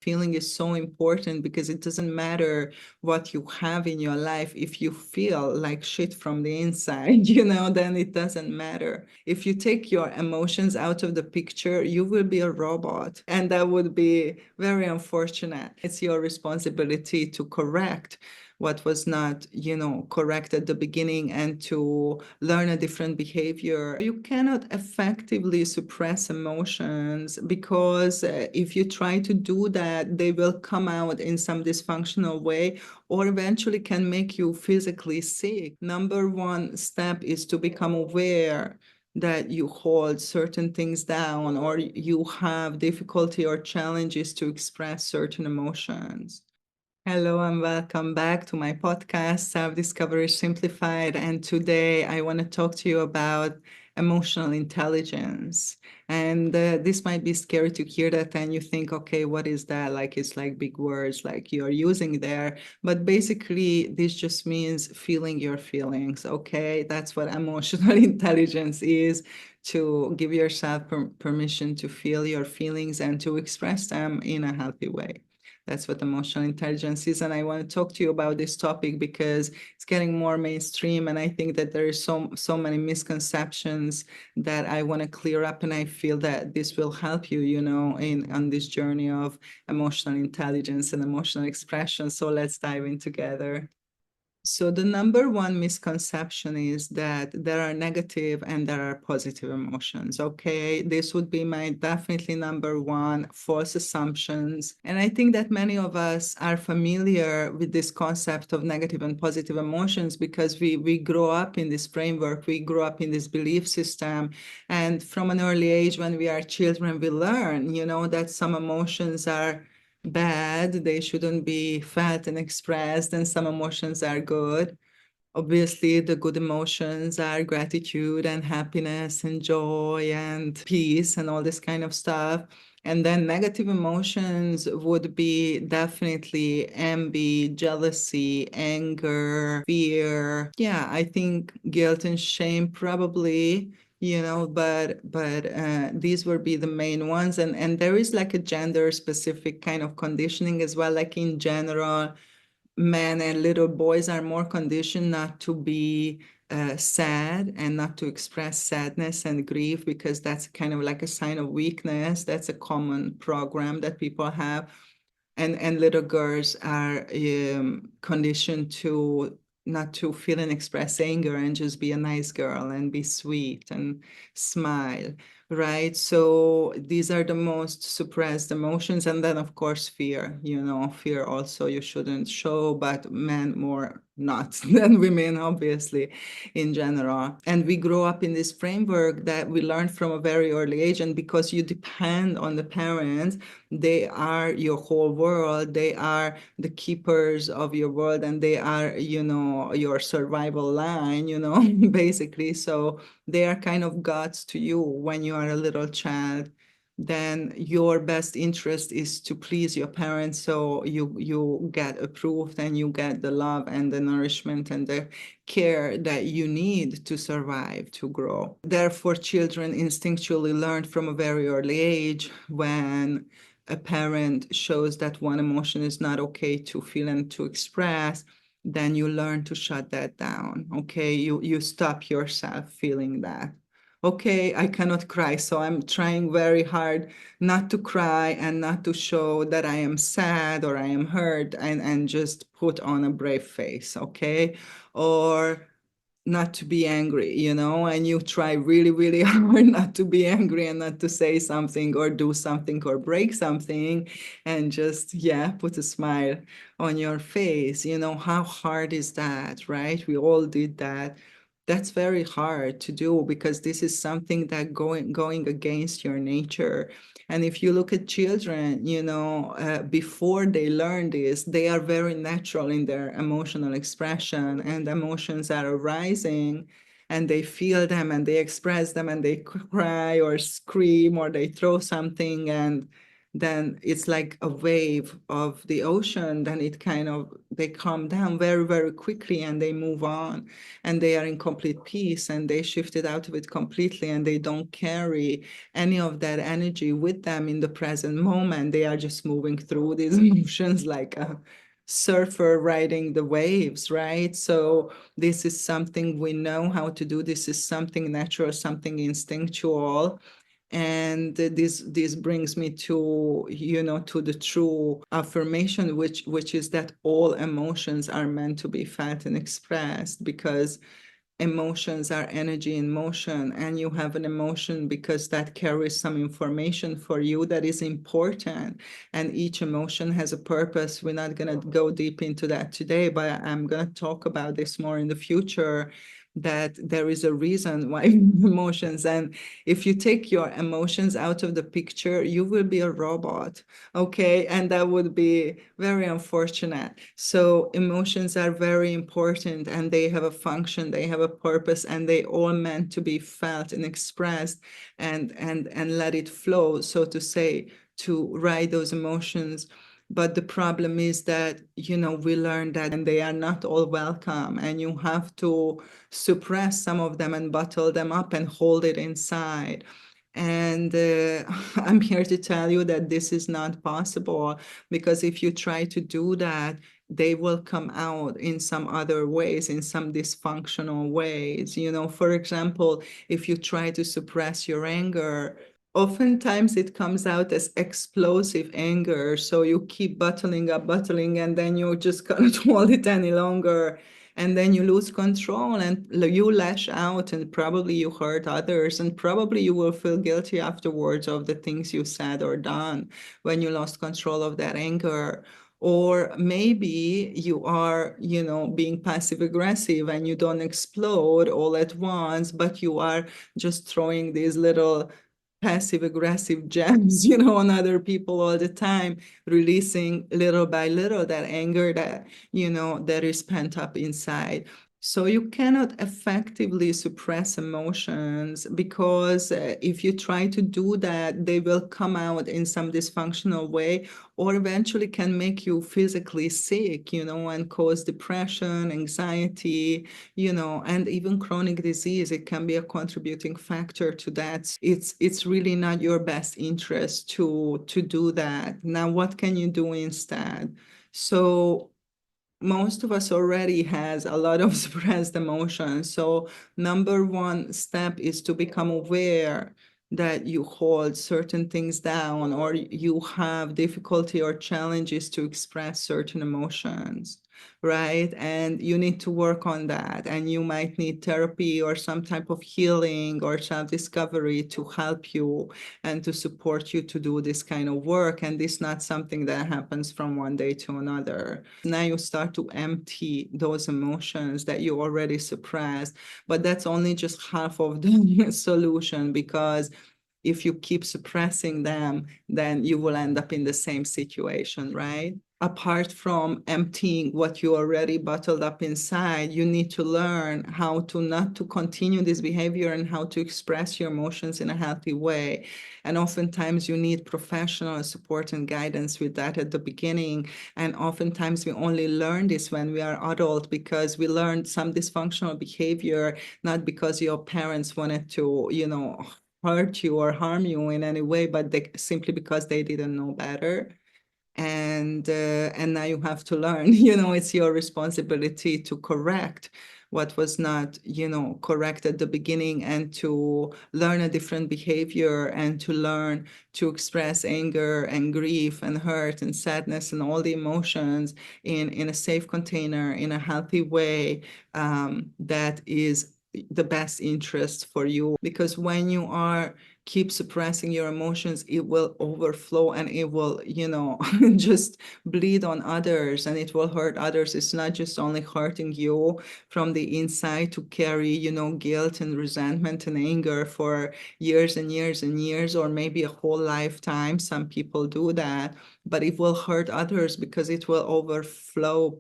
Feeling is so important because it doesn't matter what you have in your life. If you feel like shit from the inside, then it doesn't matter. If you take your emotions out of the picture, you will be a robot. And that would be very unfortunate. It's your responsibility to correct what was not, correct at the beginning and to learn a different behavior. You cannot effectively suppress emotions because if you try to do that, they will come out in some dysfunctional way or eventually can make you physically sick. Number one step is to become aware that you hold certain things down or you have difficulty or challenges to express certain emotions. Hello and welcome back to my podcast, Self Discovery Simplified. And today I want to talk to you about emotional intelligence. And this might be scary to hear that, and you think, okay, what is that? Like, it's like big words like you're using there. But basically, this just means feeling your feelings, okay? That's what emotional intelligence is, to give yourself permission to feel your feelings and to express them in a healthy way. That's what emotional intelligence is. And I want to talk to you about this topic because it's getting more mainstream. And I think that there is so many misconceptions that I want to clear up. And I feel that this will help you, on this journey of emotional intelligence and emotional expression. So let's dive in together. So the number one misconception is that there are negative and there are positive emotions. Okay, this would be my definitely number one false assumptions. And I think that many of us are familiar with this concept of negative and positive emotions because we grow up in this framework, we grow up in this belief system. And from an early age, when we are children, we learn, that some emotions are bad, they shouldn't be felt and expressed, and some emotions are good. Obviously, the good emotions are gratitude and happiness and joy and peace and all this kind of stuff. And then negative emotions would be definitely envy, jealousy, anger, fear. Yeah, I think guilt and shame probably, but these would be the main ones. And there is like a gender specific kind of conditioning as well. Like in general, men and little boys are more conditioned not to be sad and not to express sadness and grief because that's kind of like a sign of weakness. That's a common program that people have. And little girls are conditioned to not to feel and express anger and just be a nice girl and be sweet and smile, right? So these are the most suppressed emotions. And then, of course, fear, fear also you shouldn't show, but men more not than women, obviously, in general. And we grow up in this framework that we learn from a very early age. And because you depend on the parents, they are your whole world. They are the keepers of your world, and they are, your survival line, basically. So they are kind of gods to you when you are a little child. Then your best interest is to please your parents, so you get approved and you get the love and the nourishment and the care that you need to survive, to grow. Therefore, children instinctually learn from a very early age when a parent shows that one emotion is not okay to feel and to express, then you learn to shut that down. Okay, you stop yourself feeling that. Okay, I cannot cry, so I'm trying very hard not to cry and not to show that I am sad or I am hurt, and just put on a brave face, okay? Or not to be angry, and you try really, really hard not to be angry and not to say something or do something or break something, and just, yeah, put a smile on your face. How hard is that, right? We all did that. That's very hard to do because this is something that going against your nature. And if you look at children, before they learn this, they are very natural in their emotional expression, and emotions are arising and they feel them and they express them and they cry or scream or they throw something, and then it's like a wave of the ocean, then they calm down very, very quickly and they move on and they are in complete peace and they shifted out of it completely and they don't carry any of that energy with them in the present moment. They are just moving through these emotions like a surfer riding the waves, right? So this is something we know how to do. This is something natural, something instinctual. And this brings me to, to the true affirmation, which is that all emotions are meant to be felt and expressed, because emotions are energy in motion, and you have an emotion because that carries some information for you that is important, and each emotion has a purpose. We're not going to go deep into that today, but I'm going to talk about this more in the future, that there is a reason why emotions, and if you take your emotions out of the picture, you will be a robot. Okay, and that would be very unfortunate. So emotions are very important, and they have a function, they have a purpose, and they all meant to be felt and expressed, and let it flow, so to say, to ride those emotions. But the problem is that, we learn that and they are not all welcome, and you have to suppress some of them and bottle them up and hold it inside. And I'm here to tell you that this is not possible, because if you try to do that, they will come out in some other ways, in some dysfunctional ways. For example, if you try to suppress your anger, oftentimes it comes out as explosive anger. So you keep bottling up, bottling, and then you just cannot hold it any longer. And then you lose control and you lash out, and probably you hurt others, and probably you will feel guilty afterwards of the things you said or done when you lost control of that anger. Or maybe you are, being passive aggressive and you don't explode all at once, but you are just throwing these little passive aggressive jabs, on other people all the time, releasing little by little that anger that, that is pent up inside. So you cannot effectively suppress emotions, because if you try to do that, they will come out in some dysfunctional way, or eventually can make you physically sick, and cause depression, anxiety, and even chronic disease. It can be a contributing factor to that. It's really not your best interest to do that. Now, what can you do instead? So most of us already has a lot of suppressed emotions. So number one step is to become aware that you hold certain things down, or you have difficulty or challenges to express certain emotions, right? And you need to work on that. And you might need therapy or some type of healing or self-discovery to help you and to support you to do this kind of work. And this is not something that happens from one day to another. Now you start to empty those emotions that you already suppressed, but that's only just half of the solution, because if you keep suppressing them, then you will end up in the same situation, right? Apart from emptying what you already bottled up inside, you need to learn how to not to continue this behavior and how to express your emotions in a healthy way. And oftentimes you need professional support and guidance with that at the beginning. And oftentimes we only learn this when we are adult, because we learned some dysfunctional behavior, not because your parents wanted to, hurt you or harm you in any way, but simply because they didn't know better. And now you have to learn, it's your responsibility to correct what was not, correct at the beginning, and to learn a different behavior, and to learn to express anger and grief and hurt and sadness and all the emotions in a safe container, in a healthy way, that is the best interest for you. Because when you are keep suppressing your emotions, it will overflow, and it will, just bleed on others, and it will hurt others. It's not just only hurting you from the inside to carry, guilt and resentment and anger for years and years and years, or maybe a whole lifetime. Some people do that, but it will hurt others because it will overflow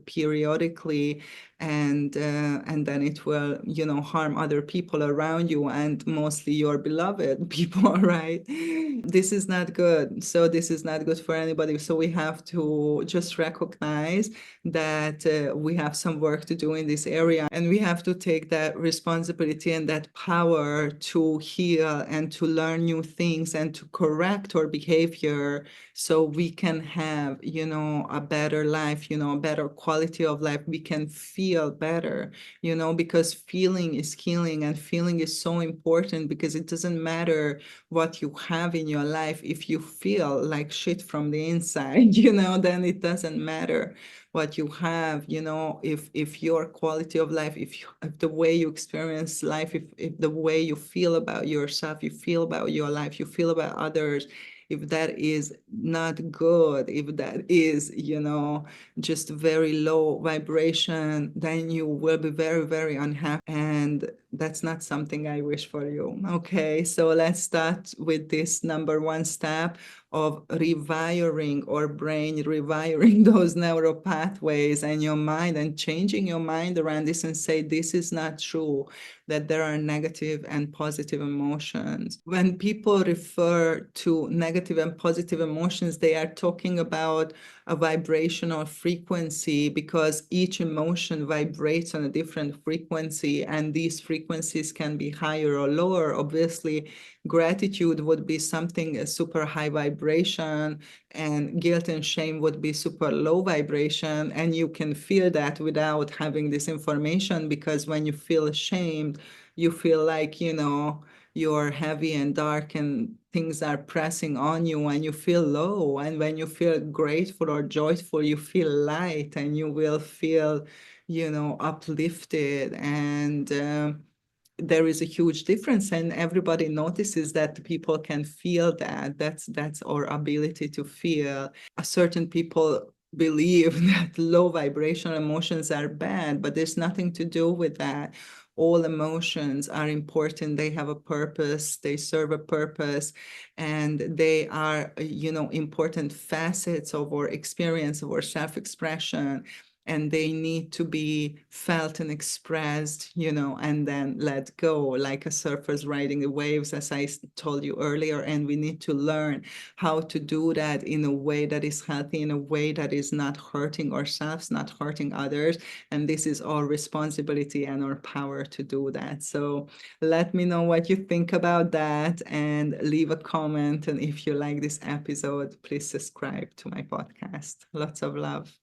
periodically, and then it will, harm other people around you, and mostly your beloved, people, right? This is not good. So this is not good for anybody. So we have to just recognize that we have some work to do in this area, and we have to take that responsibility and that power to heal and to learn new things and to correct our behavior so we can have, a better life, a better quality of life. We can feel better, because feeling is healing, and feeling is so important because it doesn't matter what you have in your life. If you feel like shit from the inside, then it doesn't matter what you have, if your quality of life, if the way you experience life, if the way you feel about yourself, you feel about your life, you feel about others, if that is not good, if that is, just very low vibration, then you will be very, very unhappy. And that's not something I wish for you. Okay, so let's start with this number one step of rewiring or brain, rewiring those neural pathways and your mind, and changing your mind around this and say, this is not true, that there are negative and positive emotions. When people refer to negative and positive emotions, they are talking about a vibrational frequency, because each emotion vibrates on a different frequency, and these frequencies can be higher or lower. Obviously, gratitude would be something a super high vibration, and guilt and shame would be super low vibration. And you can feel that without having this information, because when you feel ashamed, you feel like, you're heavy and dark and things are pressing on you, and you feel low. And when you feel grateful or joyful, you feel light, and you will feel, uplifted. And there is a huge difference, and everybody notices that people can feel that. That's our ability to feel. Certain people believe that low vibrational emotions are bad, but there's nothing to do with that. All emotions are important. They have a purpose, they serve a purpose, and they are, important facets of our experience, of our self-expression. And they need to be felt and expressed, and then let go, like a surfer's riding the waves, as I told you earlier. And we need to learn how to do that in a way that is healthy, in a way that is not hurting ourselves, not hurting others. And this is our responsibility and our power to do that. So let me know what you think about that, and leave a comment. And if you like this episode, please subscribe to my podcast. Lots of love.